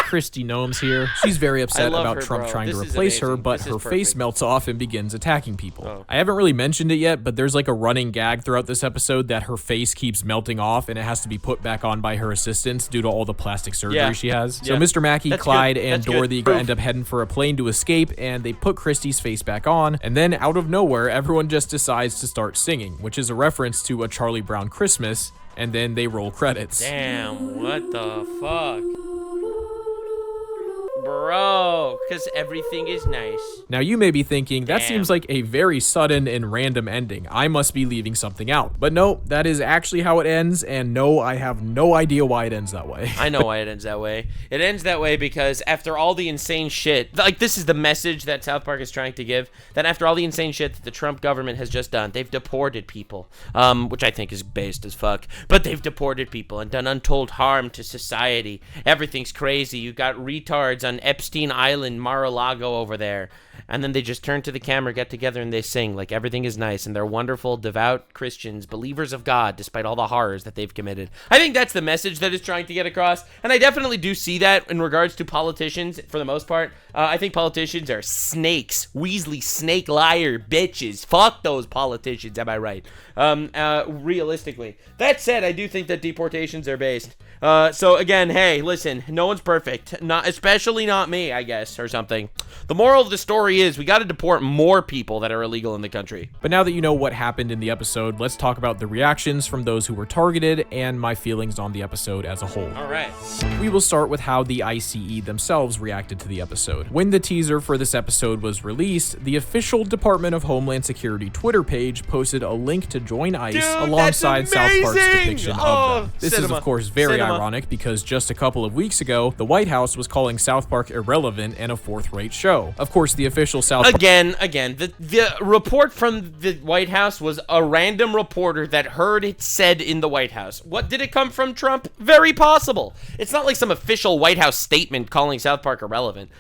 Kristi Noem's here. She's very upset about Trump trying to replace her, but her face melts off and begins attacking people. I haven't really mentioned it yet, but there's like a running gag throughout this episode that her face keeps melting off and it has to be put back on by her assistants due to all the plastic surgery she has. So Mr. Mackie, Clyde, and Dorothy end up heading for a plane to escape, and they put Kristi's face back on, and then out of nowhere, everyone just decides to start singing, which is a reference to A Charlie Brown Christmas, and then they roll credits. Damn, what the fuck? Bro, because everything is nice. Now you may be thinking, that seems like a very sudden and random ending. I must be leaving something out. But no, that is actually how it ends, and no, I have no idea why it ends that way. I know why it ends that way. It ends that way because after all the insane shit, like this is the message that South Park is trying to give, that after all the insane shit that the Trump government has just done, they've deported people, which I think is based as fuck, but they've deported people and done untold harm to society. Everything's crazy. You got retards on on Epstein Island, Mar-a-Lago over there. And then they just turn to the camera, get together, and they sing like everything is nice. And they're wonderful, devout Christians, believers of God, despite all the horrors that they've committed. I think that's the message that it's trying to get across. And I definitely do see that in regards to politicians, for the most part. I think politicians are snakes. Weasley snake liar bitches. Fuck those politicians, am I right? Realistically. That said, I do think that deportations are based. So again, hey, listen, no one's perfect. Especially not me, I guess, or something. The moral of the story is we got to deport more people that are illegal in the country. But now that you know what happened in the episode, let's talk about the reactions from those who were targeted and my feelings on the episode as a whole. All right. We will start with how the ICE themselves reacted to the episode. When the teaser for this episode was released, the official Department of Homeland Security Twitter page posted a link to join ICE alongside South Park's depiction of them. This is, of course, very ironic because just a couple of weeks ago, the White House was calling South Park irrelevant and a fourth-rate show. Of course, the official South Park... Again, the report from the White House was a random reporter that heard it said in the White House. What, did it come from Trump? Very possible. It's not like some official White House statement calling South Park irrelevant.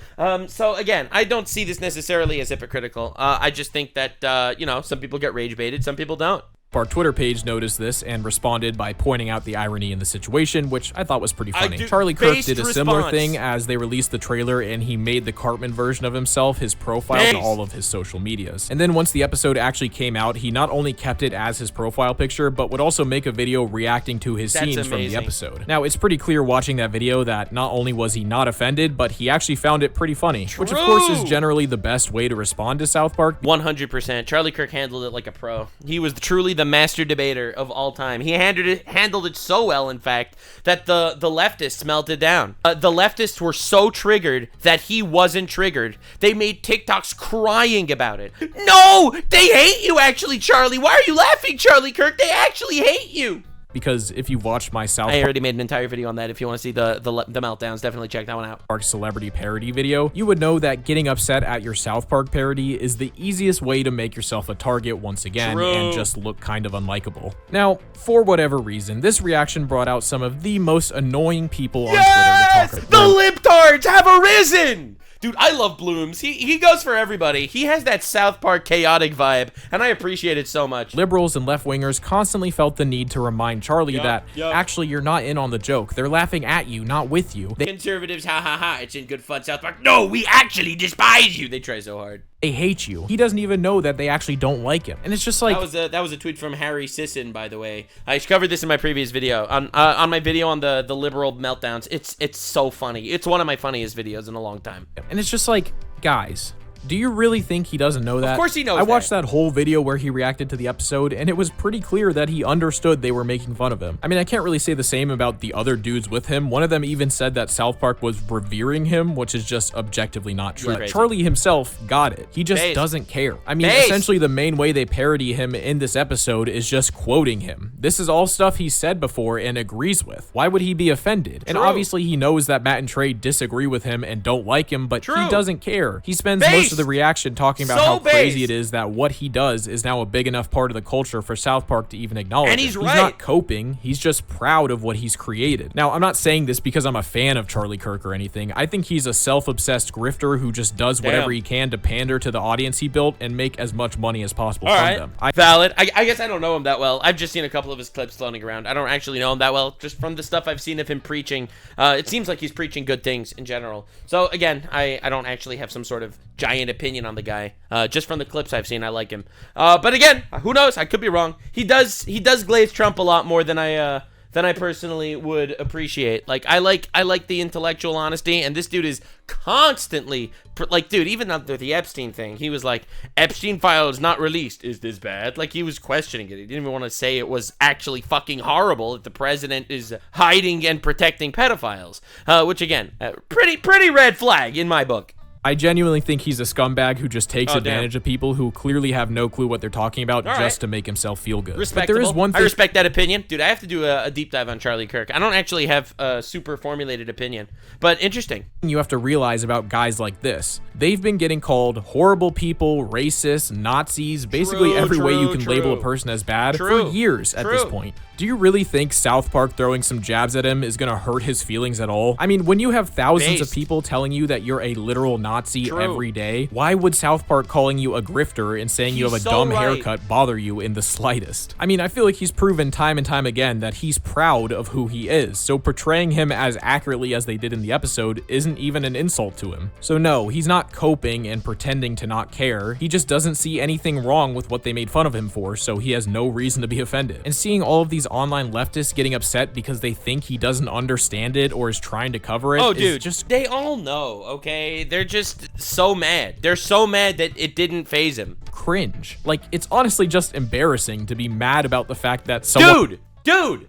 So again, I don't see this necessarily as hypocritical. I just think that, you know, some people get rage baited, some people don't. Our Twitter page noticed this and responded by pointing out the irony in the situation, which I thought was pretty funny. Charlie Kirk did a similar thing as they released the trailer and he made the Cartman version of himself his profile on all of his social medias. And then once the episode actually came out, he not only kept it as his profile picture, but would also make a video reacting to his scenes from the episode. Now, it's pretty clear watching that video that not only was he not offended, but he actually found it pretty funny, which of course is generally the best way to respond to South Park. 100%. Charlie Kirk handled it like a pro. He was truly the master debater of all time. He handled it so well, in fact, that the leftists melted down. The leftists were so triggered that he wasn't triggered. They made TikToks crying about it. No! They hate you, actually, Charlie! Why are you laughing, Charlie Kirk? They actually hate you! Because if you've watched my South Park... I already made an entire video on that. If you want to see the meltdowns, definitely check that one out. Park celebrity parody video, you would know that getting upset at your South Park parody is the easiest way to make yourself a target once again and just look kind of unlikable. Now, for whatever reason, this reaction brought out some of the most annoying people on Twitter to talk about. The libtards have arisen! Dude, I love Blooms. He goes for everybody. He has that South Park chaotic vibe, and I appreciate it so much. Liberals and left-wingers constantly felt the need to remind Charlie that, actually, you're not in on the joke. They're laughing at you, not with you. Conservatives, ha ha ha, it's in good fun, South Park. No, we actually despise you. They try so hard. They hate you. He doesn't even know that they actually don't like him. And it's just like... That was a tweet from Harry Sisson, by the way. I covered this in my previous video. On my video on the liberal meltdowns. It's so funny. It's one of my funniest videos in a long time. And it's just like, guys... Do you really think he doesn't know that? Of course he knows I watched that whole video where he reacted to the episode, and it was pretty clear that he understood they were making fun of him. I mean, I can't really say the same about the other dudes with him. One of them even said that South Park was revering him, which is just objectively not true. Charlie himself got it. He just doesn't care. I mean, essentially the main way they parody him in this episode is just quoting him. This is all stuff he said before and agrees with. Why would he be offended? And obviously he knows that Matt and Trey disagree with him and don't like him, but he doesn't care. He spends most of the reaction talking about how crazy it is that what he does is now a big enough part of the culture for South Park to even acknowledge it. He's not coping, he's just proud of what he's created. Now, I'm not saying this because I'm a fan of Charlie Kirk or anything. I think he's a self-obsessed grifter who just does whatever he can to pander to the audience he built and make as much money as possible from them. Valid. I guess I don't know him that well. I've just seen a couple of his clips floating around. I don't actually know him that well. Just from the stuff I've seen of him preaching, it seems like he's preaching good things in general. So again, I don't actually have some sort of giant opinion on the guy. Just from the clips I've seen, I like him. But again, who knows? I could be wrong. He does glaze Trump a lot more than I personally would appreciate. Like I like the intellectual honesty, and this dude is constantly like, dude, even after the Epstein thing, he was like, Epstein files not released. Is this bad? Like, he was questioning it. He didn't even want to say it was actually fucking horrible that the president is hiding and protecting pedophiles. Which again, pretty red flag in my book. I genuinely think he's a scumbag who just takes advantage of people who clearly have no clue what they're talking about just to make himself feel good. Respectable. But there is one thing. I respect that opinion. Dude, I have to do a deep dive on Charlie Kirk. I don't actually have a super formulated opinion, but interesting. You have to realize about guys like this. They've been getting called horrible people, racists, Nazis, basically every way you can label a person as bad for years at this point. Do you really think South Park throwing some jabs at him is going to hurt his feelings at all? I mean, when you have thousands of people telling you that you're a literal Nazi every day, why would South Park calling you a grifter and saying you have a dumb haircut bother you in the slightest? I mean, I feel like he's proven time and time again that he's proud of who he is, so portraying him as accurately as they did in the episode isn't even an insult to him. So no, he's not coping and pretending to not care. He just doesn't see anything wrong with what they made fun of him for, so he has no reason to be offended. And seeing all of these online leftists getting upset because they think he doesn't understand it or is trying to cover it. Oh, dude, just they all know, okay? They're just so mad. They're so mad that it didn't faze him. Cringe. Like, it's honestly just embarrassing to be mad about the fact that someone— Dude,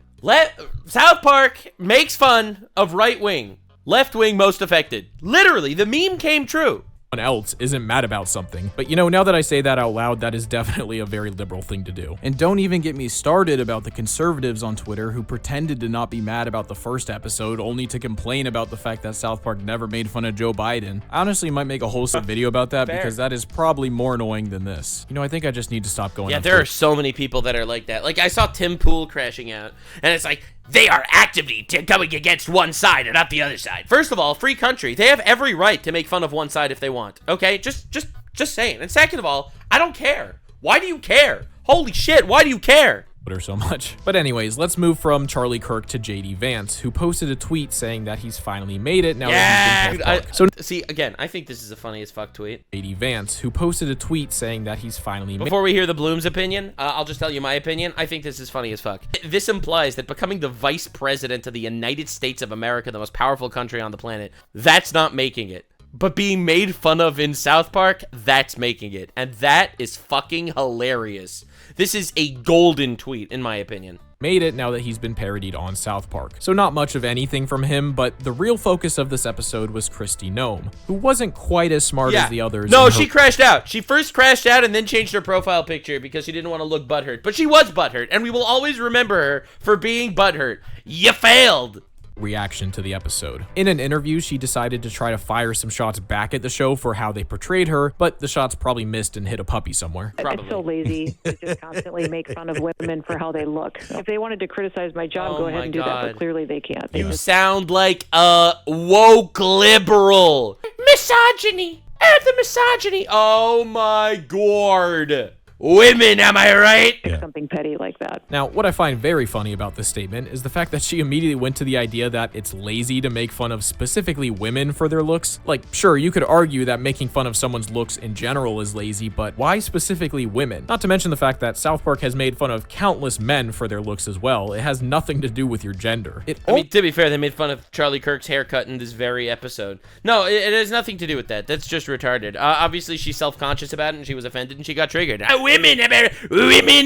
South Park makes fun of right wing, left wing most affected. Literally, the meme came true. Else isn't mad about something. But you know, now that I say that out loud, that is definitely a very liberal thing to do. And don't even get me started about the conservatives on Twitter who pretended to not be mad about the first episode only to complain about the fact that South Park never made fun of Joe Biden. I honestly might make a wholesome video about that because that is probably more annoying than this. You know, I think I just need to stop going on there are so many people that are like that. Like, I saw Tim Pool crashing out, and it's like, they are actively going against one side and not the other side. First of all, free country. They have every right to make fun of one side if they want. Okay? Just saying. And second of all, I don't care. Why do you care? Holy shit, why do you care? So much. But anyways, let's move from Charlie Kirk to JD Vance, who posted a tweet saying that he's finally made it now that he's been So see, again, I think this is a funny as fuck tweet. JD Vance, who posted a tweet saying that he's finally made— Before we hear the Bloom's opinion, I'll just tell you my opinion. I think this is funny as fuck. This implies that becoming the vice president of the United States of America, the most powerful country on the planet, that's not making it. But being made fun of in South Park, that's making it. And that is fucking hilarious. This is a golden tweet, in my opinion. Made it now that he's been parodied on South Park. So not much of anything from him, but the real focus of this episode was Kristi Noem, who wasn't quite as smart as the others. No, she crashed out. She first crashed out and then changed her profile picture because she didn't want to look butthurt. But she was butthurt, and we will always remember her for being butthurt. You failed! Reaction to the episode. In an interview, she decided to try to fire some shots back at the show for how they portrayed her, but the shots probably missed and hit a puppy somewhere. It's so lazy to just constantly make fun of women for how they look. If they wanted to criticize my job, go ahead and do that, but clearly they can't. You sound like a woke liberal. Misogyny. The misogyny. Oh my god. Women, am I right? Something petty like that. Now, what I find very funny about this statement is the fact that she immediately went to the idea that it's lazy to make fun of specifically women for their looks. Like, sure, you could argue that making fun of someone's looks in general is lazy, but why specifically women? Not to mention the fact that South Park has made fun of countless men for their looks as well. It has nothing to do with your gender. I mean, to be fair, they made fun of Charlie Kirk's haircut in this very episode. No, it has nothing to do with that. That's just retarded. Obviously, she's self-conscious about it, and she was offended, and she got triggered. Women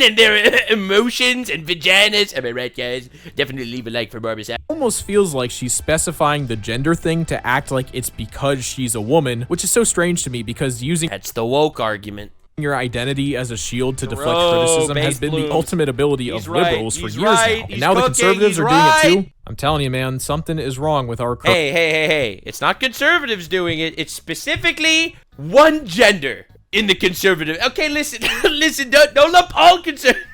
and their emotions and vaginas. Am I right, guys? Definitely leave a like for Barbara. Almost feels like she's specifying the gender thing to act like it's because she's a woman, which is so strange to me because using— That's the woke argument. Your identity as a shield to deflect criticism has been the ultimate ability of liberals for years now. And now the conservatives are doing it too. I'm telling you, man, something is wrong with our— Hey. It's not conservatives doing it. It's specifically one gender in the conservative. Okay, listen, don't lump all conservatives.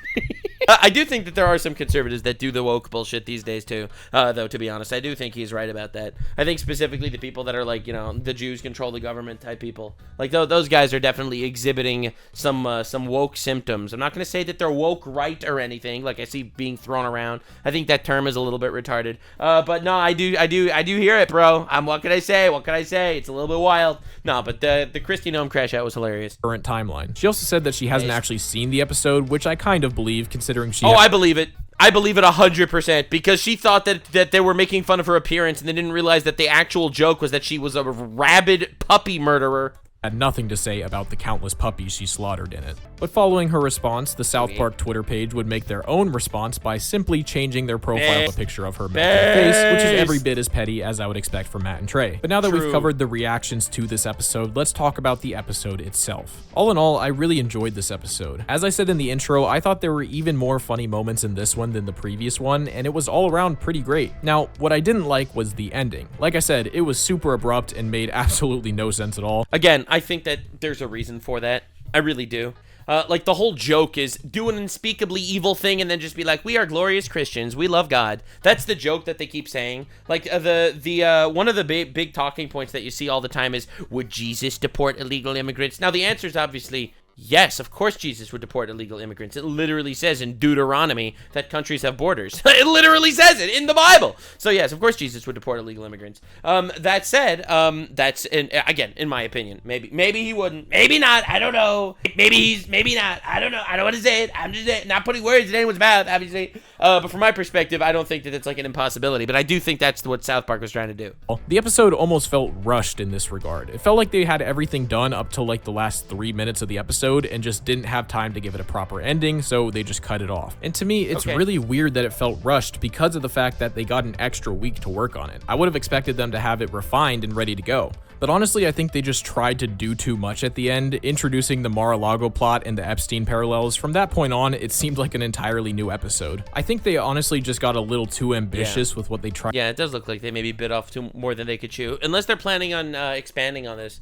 I do think that there are some conservatives that do the woke bullshit these days too, though, to be honest. I do think he's right about that. I think specifically the people that are like, you know, the Jews control the government type people. Like, those guys are definitely exhibiting some woke symptoms. I'm not going to say that they're woke right or anything, like I see being thrown around. I think that term is a little bit retarded. But no, I do hear it, bro. What can I say? It's a little bit wild. No, but the Kristi Noem crash out was hilarious. Current timeline. She also said that she hasn't actually seen the episode, which I kind of believe, considering she— I believe it. I believe it 100% because she thought that they were making fun of her appearance and they didn't realize that the actual joke was that she was a rabid puppy murderer. had nothing to say about the countless puppies she slaughtered in it. But following her response, the South Park Twitter page would make their own response by simply changing their profile to a picture of her melted face, which is every bit as petty as I would expect from Matt and Trey. But now that we've covered the reactions to this episode, let's talk about the episode itself. All in all, I really enjoyed this episode. As I said in the intro, I thought there were even more funny moments in this one than the previous one, and it was all around pretty great. Now, what I didn't like was the ending. Like I said, it was super abrupt and made absolutely no sense at all. Again, I think that there's a reason for that. I really do. Like, the whole joke is do an unspeakably evil thing and then just be like, we are glorious Christians, we love God. That's the joke that they keep saying. Like, one of the big talking points that you see all the time is, would Jesus deport illegal immigrants? Now, the answer is obviously yes, of course Jesus would deport illegal immigrants. It literally says in Deuteronomy that countries have borders. It literally says it in the Bible. So yes, of course Jesus would deport illegal immigrants. That said, that's again, in my opinion, maybe he wouldn't, maybe not. I don't know. Maybe not. I don't know. I don't want to say it. I'm just not putting words in anyone's mouth, obviously. But from my perspective, I don't think that it's like an impossibility. But I do think that's what South Park was trying to do. The episode almost felt rushed in this regard. It felt like they had everything done up till like the last 3 minutes of the episode and just didn't have time to give it a proper ending, so they just cut it off. And to me, it's really weird that it felt rushed because of the fact that they got an extra week to work on it. I would have expected them to have it refined and ready to go. But honestly, I think they just tried to do too much at the end, introducing the Mar-a-Lago plot and the Epstein parallels. From that point on, it seemed like an entirely new episode. I think they honestly just got a little too ambitious with what they tried. Yeah, it does look like they maybe bit off more than they could chew, unless they're planning on expanding on this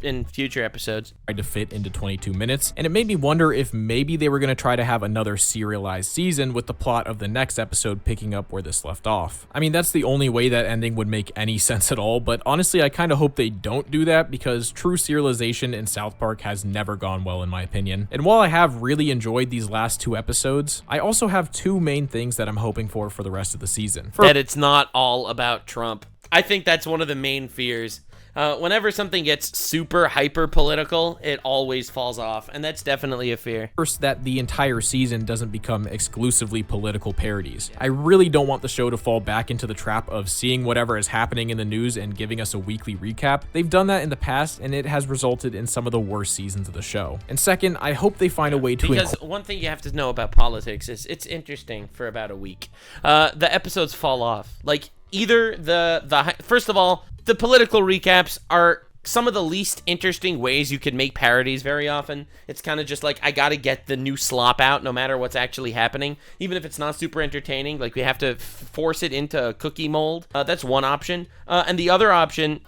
in future episodes. Tried to fit into 22 minutes, and it made me wonder if maybe they were going to try to have another serialized season with the plot of the next episode picking up where this left off. I mean, that's the only way that ending would make any sense at all, but honestly, I kind of hope they don't do that because true serialization in South Park has never gone well in my opinion. And while I have really enjoyed these last 2 episodes, I also have 2 main things that I'm hoping for the rest of the season. That it's not all about Trump. I think that's one of the main fears. Whenever something gets super hyper political, it always falls off, and that's definitely a fear. First, that the entire season doesn't become exclusively political parodies. I really don't want the show to fall back into the trap of seeing whatever is happening in the news and giving us a weekly recap. They've done that in the past, and it has resulted in some of the worst seasons of the show. And second, I hope they find a way to... Because one thing you have to know about politics is it's interesting for about a week. The episodes fall off. Like, either first of all, the political recaps are some of the least interesting ways you could make parodies very often. It's kind of just like, I gotta get the new slop out no matter what's actually happening, even if it's not super entertaining. Like, we have to force it into a cookie mold. That's one option. And the other option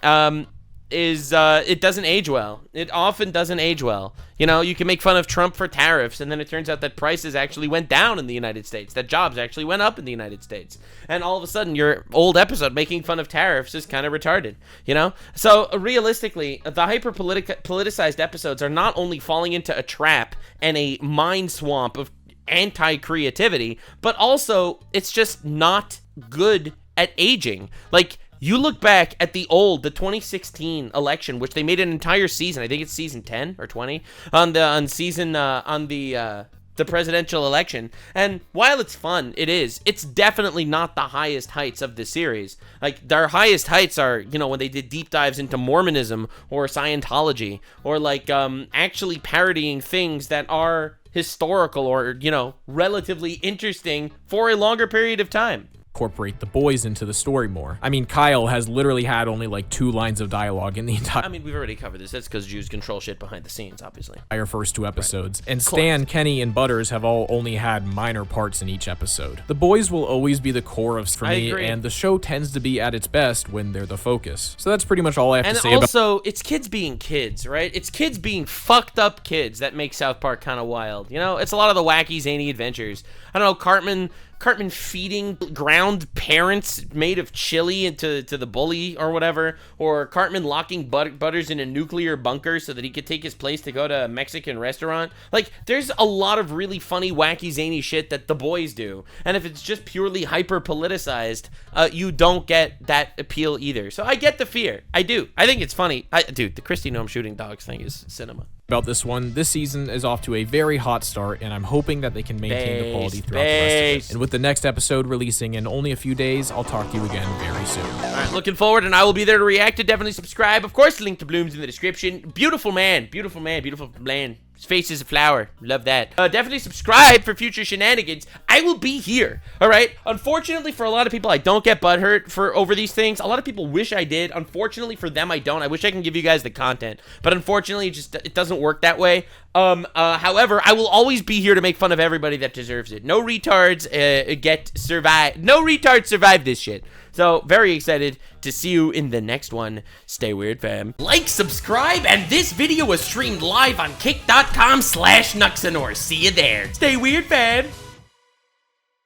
is it doesn't age well. It often doesn't age well. You know, you can make fun of Trump for tariffs, and then it turns out that prices actually went down in the United States, that jobs actually went up in the United States. And all of a sudden, your old episode making fun of tariffs is kind of retarded, you know? So, realistically, the hyper-politicized episodes are not only falling into a trap and a mind swamp of anti-creativity, but also, it's just not good at aging. Like, you look back at the 2016 election, which they made an entire season. I think it's season 10 or 20 on the presidential election. And while it's fun, it's definitely not the highest heights of the series. Like, their highest heights are, you know, when they did deep dives into Mormonism or Scientology, or like actually parodying things that are historical or, you know, relatively interesting for a longer period of time. Incorporate the boys into the story more. I mean, Kyle has literally had only like 2 lines of dialogue in the entire... I mean, we've already covered this. That's because Jews control shit behind the scenes, obviously. Our first 2 episodes. Right. And Stan, Kenny, and Butters have all only had minor parts in each episode. The boys will always be the core of for me, and the show tends to be at its best when they're the focus. So that's pretty much all I have to say about... And also, it's kids being kids, right? It's kids being fucked up kids that make South Park kind of wild. You know, it's a lot of the wacky, zany adventures. I don't know, Cartman feeding ground parents made of chili into the bully or whatever, or Cartman locking Butters in a nuclear bunker so that he could take his place to go to a Mexican restaurant. Like, there's a lot of really funny, wacky, zany shit that the boys do, and if it's just purely hyper-politicized, you don't get that appeal either. So I get the fear. I do. I think it's funny. Dude, the Kristi Noem shooting dogs thing is cinema. about this one. This season is off to a very hot start, and I'm hoping that they can maintain the quality throughout the rest of it. And with the next episode releasing in only a few days, I'll talk to you again very soon. All right, looking forward, and I will be there to react to. Definitely subscribe. Of course, link to Bloom's in the description. Beautiful man. Beautiful man. Beautiful man. His face is a flower. Love that. Definitely subscribe for future shenanigans. I will be here. All right. Unfortunately, for a lot of people, I don't get butthurt over these things. A lot of people wish I did. Unfortunately, for them, I don't. I wish I can give you guys the content, but unfortunately, it doesn't work that way. However, I will always be here to make fun of everybody that deserves it. No retards No retards survive this shit. So, very excited to see you in the next one. Stay weird, fam. Like, subscribe, and this video was streamed live on kick.com/Nuxanor. See you there. Stay weird, fam.